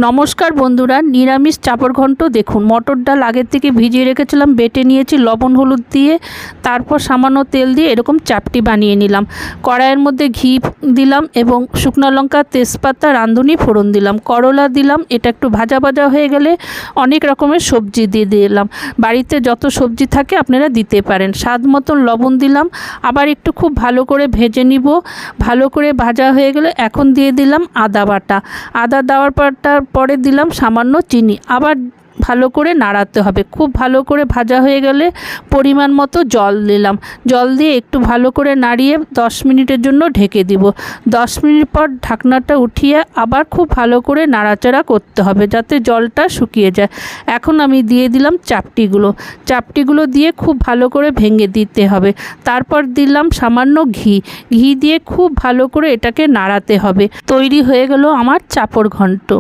নমস্কার বন্ধুরা, নিরামিষ চাপড় ঘন্ট দেখুন। মটর ডাল আগের থেকে ভিজিয়ে রেখেছিলাম, বেটে নিয়েছি লবণ হলুদ দিয়ে, তারপর সামান্য তেল দিয়ে এরকম চাপটি বানিয়ে নিলাম। কড়াইয়ের মধ্যে ঘি দিলাম এবং শুকনো লঙ্কা, তেজপাতা, রাঁধুনি ফোড়ন দিলাম, করলা দিলাম। এটা একটু ভাজা ভাজা হয়ে গেলে অনেক রকমের সবজি দিয়ে দিলাম। বাড়িতে যত সবজি থাকে আপনারা দিতে পারেন। স্বাদ মতন লবণ দিলাম, আবার একটু খুব ভালো করে ভেজে নিব। ভালো করে ভাজা হয়ে গেলে এখন দিয়ে দিলাম আদা বাটা। আদা দেওয়ার পরে দিলাম সামান্য চিনি, আবার ভালো করে নাড়াতে হবে। খুব ভালো করে ভাজা হয়ে গেলে পরিমাণ মতো জল দিলাম। জল দিয়ে একটু ভালো করে নাড়িয়ে 10 মিনিটের জন্য ঢেকে দিব। 10 মিনিট পর ঢাকনাটা উঠিয়ে আবার খুব ভালো করে নাড়াচাড়া করতে হবে যাতে জলটা শুকিয়ে যায়। এখন আমি দিয়ে দিলাম চাপটিগুলো দিয়ে খুব ভালো করে ভেঙে দিতে হবে। তারপর দিলাম সামান্য ঘি দিয়ে খুব ভালো করে এটাকে নাড়াতে হবে। তৈরি হয়ে গেল আমার চাপড় ঘন্ট।